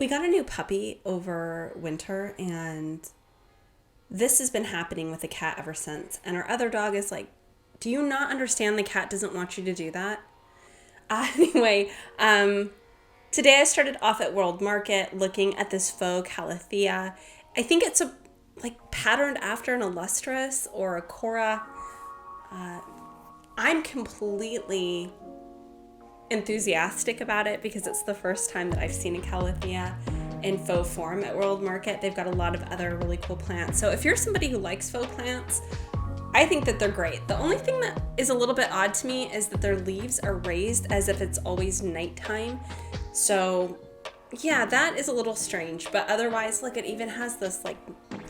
we got a new puppy over winter, and this has been happening with the cat ever since. And our other dog is like, do you not understand the cat doesn't want you to do that? Anyway, today I started off at World Market looking at this faux calathea. I think it's patterned after an illustris or a cora. I'm completely enthusiastic about it because it's the first time that I've seen a calathea in faux form at World Market. They've got a lot of other really cool plants. So if you're somebody who likes faux plants, I think that they're great. The only thing that is a little bit odd to me is that their leaves are raised as if it's always nighttime. So yeah, that is a little strange, but otherwise, look, it even has this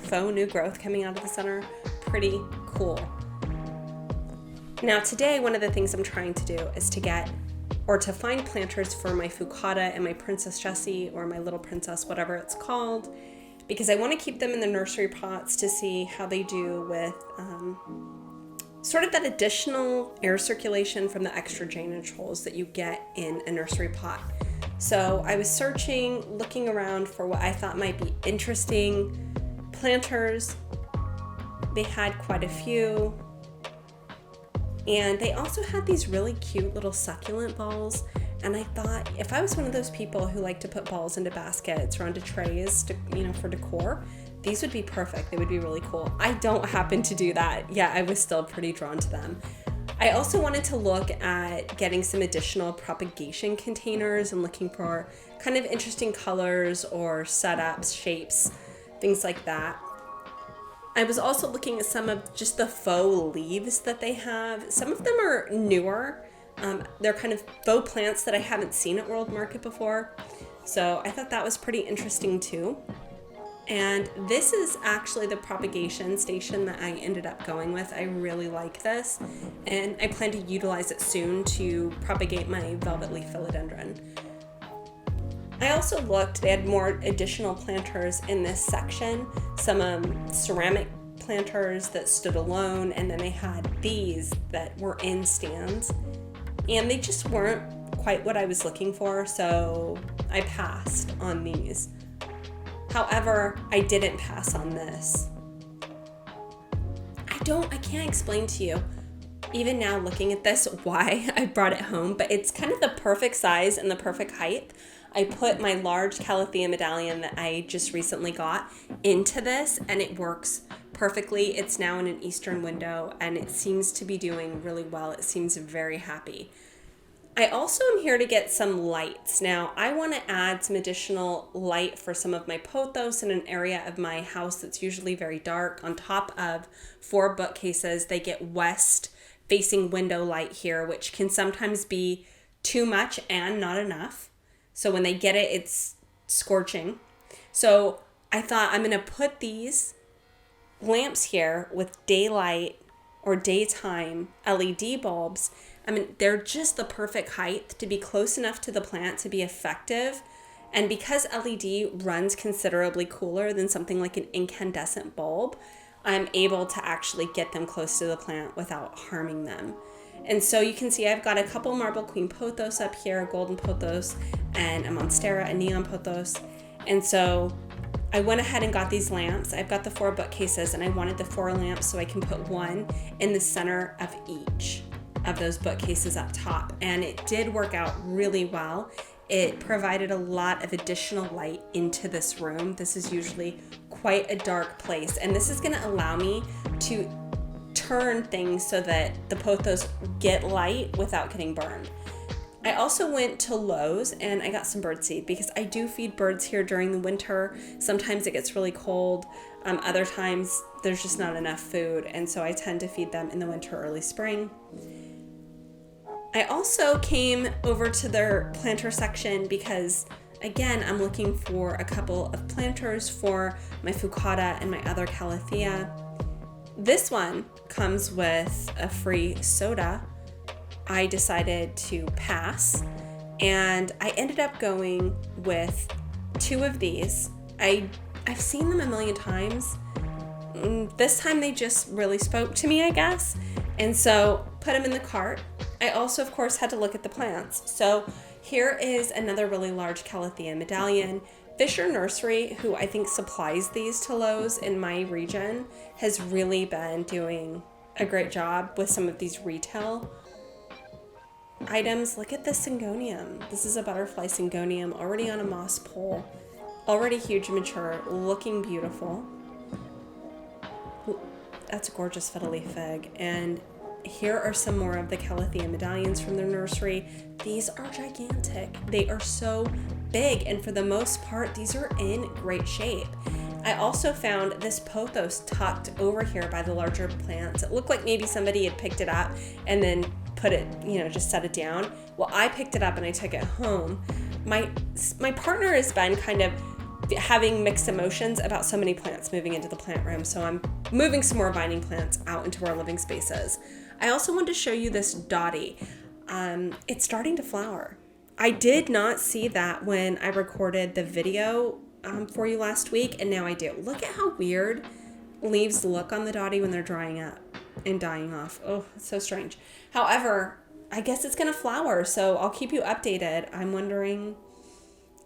faux new growth coming out of the center. Pretty cool. Now today, one of the things I'm trying to do is to find planters for my Fucata and my Princess Jessie, or my Little Princess, whatever it's called, because I want to keep them in the nursery pots to see how they do with sort of that additional air circulation from the extra drainage holes that you get in a nursery pot. So I was searching, looking around for what I thought might be interesting planters. They had quite a few. And they also had these really cute little succulent balls. And I thought, if I was one of those people who like to put balls into baskets or onto trays for decor, these would be perfect. They would be really cool. I don't happen to do that. Yeah, I was still pretty drawn to them. I also wanted to look at getting some additional propagation containers and looking for kind of interesting colors or setups, shapes, things like that. I was also looking at some of just the faux leaves that they have. Some of them are newer. They're kind of faux plants that I haven't seen at World Market before. So I thought that was pretty interesting too. And this is actually the propagation station that I ended up going with. I really like this, and I plan to utilize it soon to propagate my velvet leaf philodendron. I also looked, they had more additional planters in this section, some ceramic planters that stood alone, and then they had these that were in stands, and they just weren't quite what I was looking for, so I passed on these. However, I didn't pass on this. I can't explain to you, even now looking at this, why I brought it home, but it's kind of the perfect size and the perfect height. I put my large calathea medallion that I just recently got into this, and it works perfectly. It's now in an eastern window, and it seems to be doing really well. It seems very happy. I also am here to get some lights. Now, I want to add some additional light for some of my pothos in an area of my house that's usually very dark. On top of 4 bookcases, they get west-facing window light here, which can sometimes be too much and not enough. So when they get it, it's scorching. So I thought I'm going to put these lamps here with daylight or daytime LED bulbs. I mean, they're just the perfect height to be close enough to the plant to be effective. And because LED runs considerably cooler than something like an incandescent bulb, I'm able to actually get them close to the plant without harming them. And so you can see I've got a couple Marble Queen pothos up here, a golden pothos, and a Monstera, a neon pothos. And so I went ahead and got these lamps. I've got the 4 bookcases, and I wanted the 4 lamps so I can put one in the center of each of those bookcases up top. And it did work out really well. It provided a lot of additional light into this room. This is usually quite a dark place, and this is going to allow me to turn things so that the pothos get light without getting burned. I also went to Lowe's and I got some birdseed because I do feed birds here during the winter. Sometimes it gets really cold. Other times there's just not enough food, and so I tend to feed them in the winter, early spring. I also came over to their planter section because, again, I'm looking for a couple of planters for my Fucata and my other calathea. This one comes with a free soda. I decided to pass, and I ended up going with 2 of these. I've seen them a million times. This time they just really spoke to me, I guess, and so put them in the cart. I also, of course, had to look at the plants. So here is another really large calathea medallion. Fisher Nursery, who I think supplies these to Lowe's in my region, has really been doing a great job with some of these retail items. Look at this syngonium. This is a butterfly syngonium already on a moss pole, already huge, mature, looking beautiful. That's a gorgeous fiddle leaf fig. And here are some more of the Calathea medallions from their nursery. These are gigantic. They are so big, and for the most part, these are in great shape. I also found this pothos tucked over here by the larger plants. It looked like maybe somebody had picked it up and then put it, just set it down. Well, I picked it up and I took it home. My partner has been kind of having mixed emotions about so many plants moving into the plant room, so I'm moving some more vine plants out into our living spaces. I also wanted to show you this Dottie. It's starting to flower. I did not see that when I recorded the video for you last week, and now I do. Look at how weird leaves look on the Dottie when they're drying up and dying off. Oh, it's so strange. However, I guess it's gonna flower, so I'll keep you updated. I'm wondering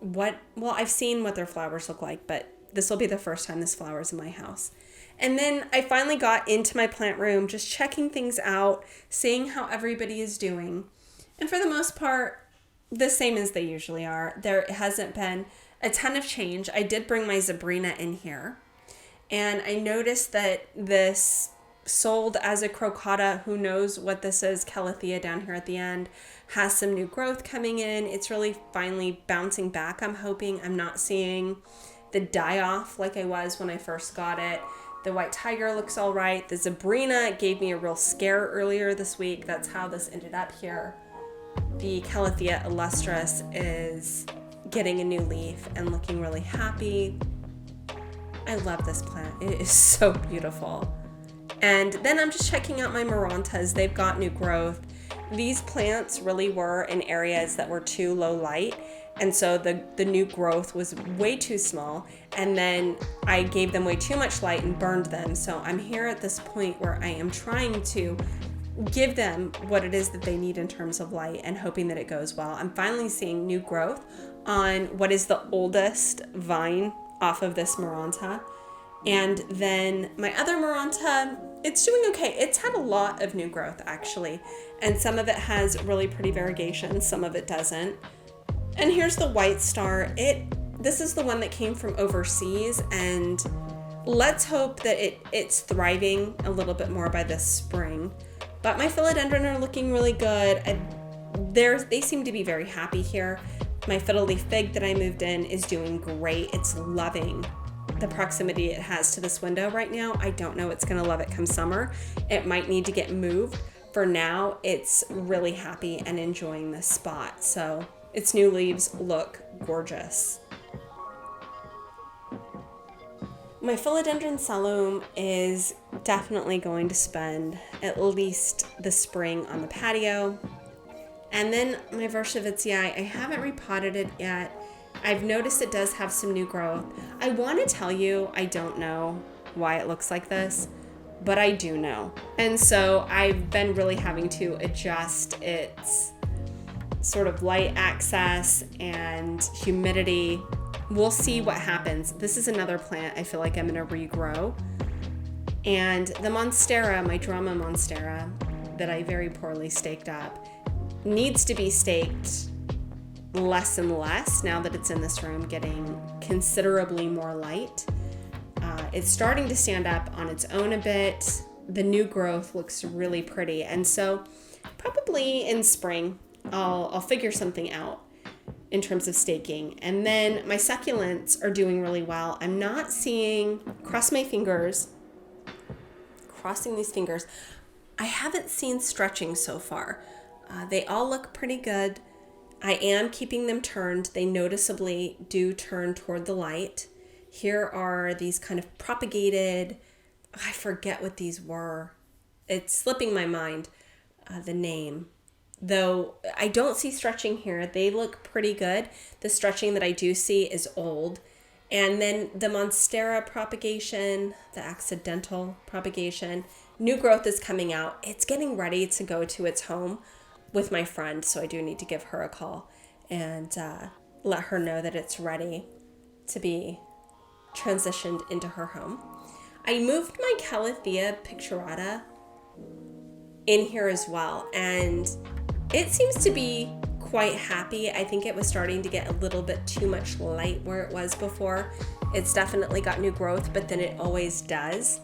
I've seen what their flowers look like, but this will be the first time this flowers in my house. And then I finally got into my plant room, just checking things out, seeing how everybody is doing. And for the most part, the same as they usually are. There hasn't been a ton of change. I did bring my Zabrina in here, and I noticed that this sold as a crocata, who knows what this is, Calathea down here at the end, has some new growth coming in. It's really finally bouncing back. I'm hoping I'm not seeing the die off like I was when I first got it. The white tiger looks all right. The Zabrina gave me a real scare earlier this week. That's how this ended up here. The Calathea illustris is getting a new leaf and looking really happy. I love this plant. It is so beautiful. And then I'm just checking out my Marantas. They've got new growth. These plants really were in areas that were too low light, and so the new growth was way too small, and then I gave them way too much light and burned them. So I'm here at this point where I am trying to give them what it is that they need in terms of light and hoping that it goes well. I'm finally seeing new growth on what is the oldest vine off of this Maranta. And then my other Maranta, it's doing okay. It's had a lot of new growth actually, and some of it has really pretty variegation, some of it doesn't. And here's the white star. This is the one that came from overseas, and let's hope that it's thriving a little bit more by this spring. But my philodendron are looking really good. They seem to be very happy here. My fiddle leaf fig that I moved in is doing great. It's loving the proximity it has to this window right now. I don't know it's gonna love it come summer. It might need to get moved. For now, it's really happy and enjoying this spot. So its new leaves look gorgeous. My philodendron salum is definitely going to spend at least the spring on the patio. And then my Vershavitsii, I haven't repotted it yet. I've noticed it does have some new growth. I want to tell you, I don't know why it looks like this, but I do know. And so I've been really having to adjust its sort of light access and humidity. We'll see what happens. This is another plant I feel like I'm going to regrow. And the Monstera, my Drama Monstera, that I very poorly staked up, needs to be staked less and less now that it's in this room, getting considerably more light. It's starting to stand up on its own a bit. The new growth looks really pretty, and so probably in spring I'll figure something out in terms of staking. And then my succulents are doing really well. I'm not seeing, crossing these fingers, I haven't seen stretching so far. They all look pretty good. I am keeping them turned. They noticeably do turn toward the light. Here are these kind of propagated, I forget what these were. It's slipping my mind, the name. Though I don't see stretching here. They look pretty good. The stretching that I do see is old. And then the Monstera propagation, the accidental propagation, new growth is coming out. It's getting ready to go to its home with my friend, so I do need to give her a call and let her know that it's ready. to be transitioned into her home. I moved my Calathea picturata in here as well, and it seems to be quite happy. I think it was starting to get a little bit too much light where it was before. It's definitely got new growth, but then it always does.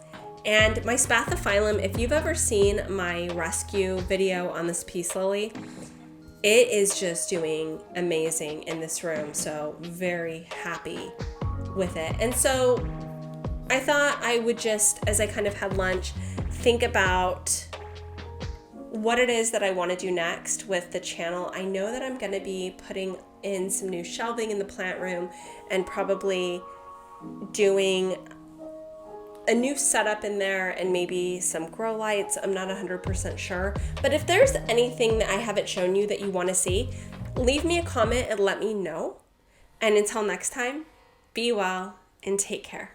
And my Spathiphyllum, if you've ever seen my rescue video on this peace lily, it is just doing amazing in this room. So very happy with it. And so I thought I would just, as I kind of had lunch, think about what it is that I want to do next with the channel. I know that I'm going to be putting in some new shelving in the plant room and probably doing a new setup in there and maybe some grow lights. I'm not 100% sure. But if there's anything that I haven't shown you that you want to see, leave me a comment and let me know. And until next time, be well and take care.